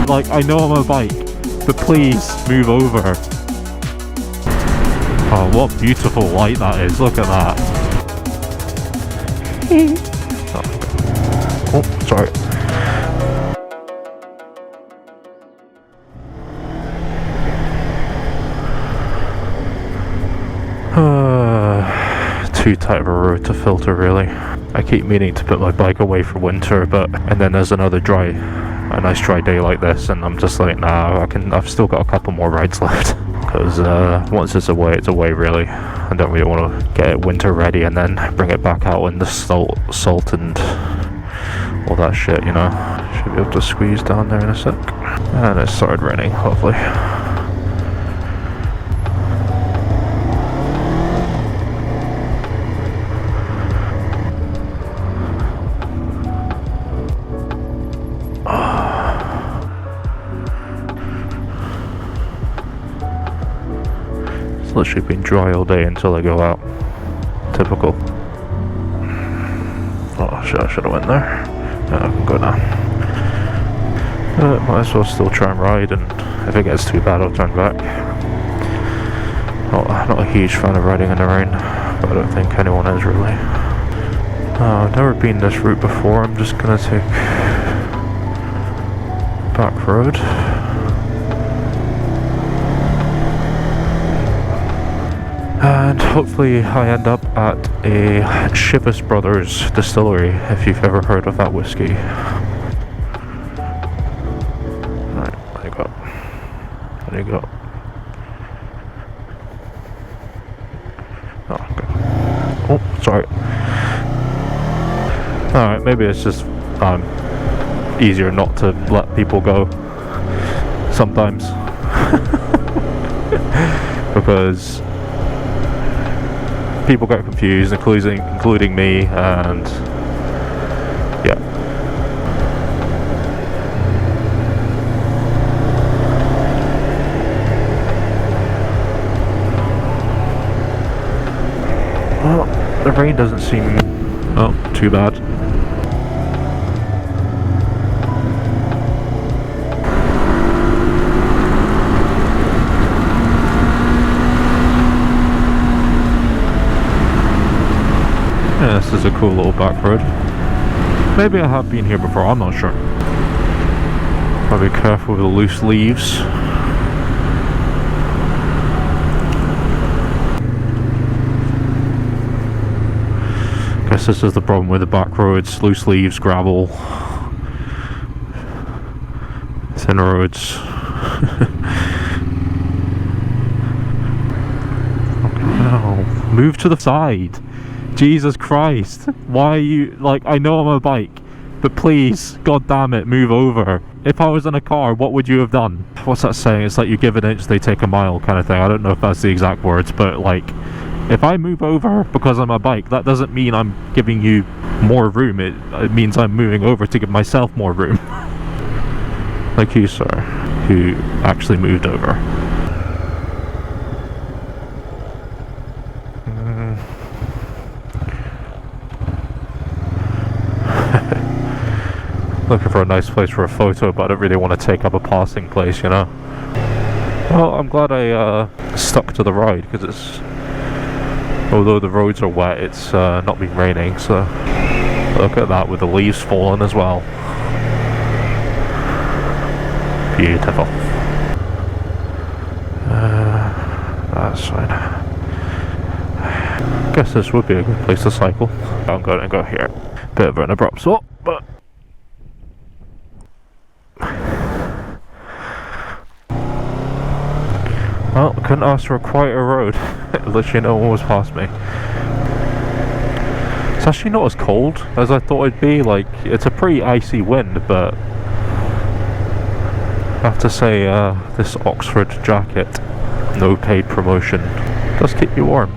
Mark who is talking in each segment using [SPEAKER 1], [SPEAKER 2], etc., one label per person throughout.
[SPEAKER 1] like, I know I'm a bike, but please move over. Oh, what beautiful light that is, look at that. Oh, sorry. Too tight of a road to filter, really. I keep meaning to put my bike away for winter, and then there's another a nice dry day like this, and I'm just like, nah, I've still got a couple more rides left. Because once it's away really. I don't really want to get it winter ready and then bring it back out in the salt and all that shit, you know. Should be able to squeeze down there in a sec. And it started raining, lovely. It's literally been dry all day until I go out. Typical. Oh shit, I should have went there. Yeah, I can go now. Might as well still try and ride, and if it gets too bad I'll turn back. Not a huge fan of riding in the rain, but I don't think anyone is really. I've never been this route before. I'm just gonna take back road. And hopefully I end up at a Chivas Brothers distillery, if you've ever heard of that whiskey. Right, there you go. There you go. Oh, okay. Oh, sorry. Alright, maybe it's just easier not to let people go sometimes. Because people get confused, including me, and yeah. Well, the rain doesn't seem too bad. Yeah, this is a cool little back road. Maybe I have been here before, I'm not sure. Gotta be careful with the loose leaves. Guess this is the problem with the back roads: loose leaves, gravel, thin roads. Oh, move to the side. Jesus Christ, why are you, like, I know I'm a bike, but please, god damn it, move over. If I was in a car, what would you have done? What's that saying? It's like, you give an inch, they take a mile kind of thing. I don't know if that's the exact words, but like, if I move over because I'm a bike, that doesn't mean I'm giving you more room. It means I'm moving over to give myself more room. Like you, sir, who actually moved over. Looking for a nice place for a photo, but I don't really want to take up a passing place, you know. Well, I'm glad I stuck to the ride, because it's, although the roads are wet, it's not been raining, so look at that with the leaves falling as well. Beautiful. That's fine. Guess this would be a good place to cycle. I'm going to go here. Bit of an abrupt swap, but well, couldn't ask for a quieter road. Literally no one was past me. It's actually not as cold as I thought it'd be. Like, it's a pretty icy wind, but I have to say, this Oxford jacket, no paid promotion, does keep you warm.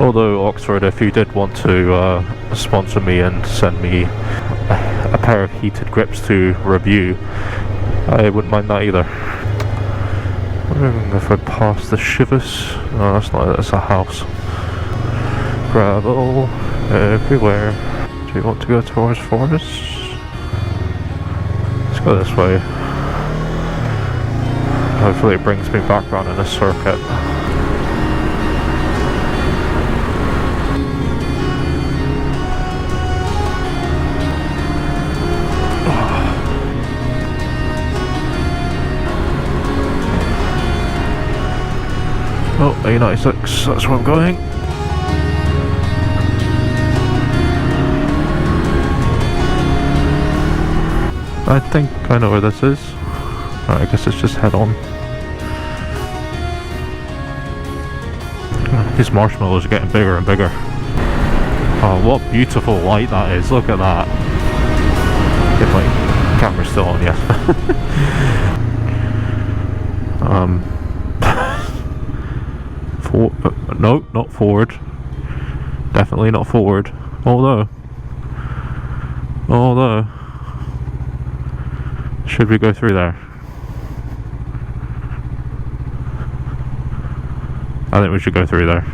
[SPEAKER 1] Although Oxford, if you did want to sponsor me and send me a pair of heated grips to review, I wouldn't mind that either. I don't know if I pass the Chivas. No, that's not it, that's a house. Gravel everywhere. Do you want to go towards Forest? Let's go this way. Hopefully it brings me back around in a circuit. Oh, A96, that's where I'm going. I think I know where this is. Right, I guess let's just head on. These marshmallows are getting bigger and bigger. Oh, what beautiful light that is, look at that. If my camera's still on, yes. No, not forward. Definitely not forward. Although, should we go through there? I think we should go through there.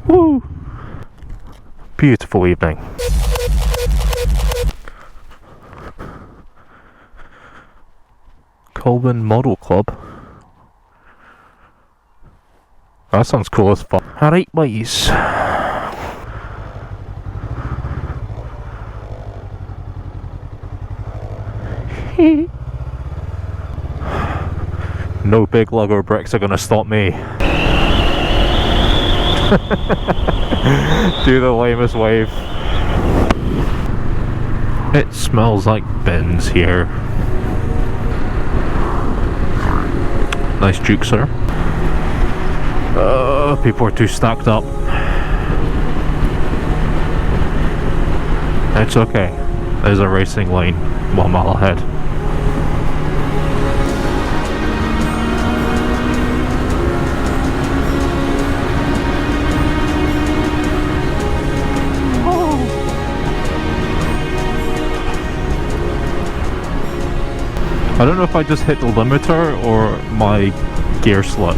[SPEAKER 1] Woo! Beautiful evening. Colburn Model Club. That sounds cool as fuck. Alright, boys. No big Lego bricks are gonna stop me. Do the lamest wave. It smells like bins here. Nice juke, sir. People are too stacked up. It's okay. There's a racing lane 1 mile ahead. I don't know if I just hit the limiter or my gear slipped,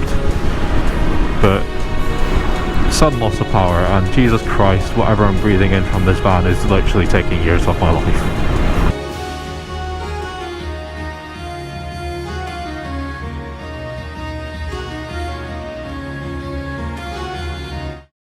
[SPEAKER 1] but sudden loss of power, and Jesus Christ, whatever I'm breathing in from this van is literally taking years off my life.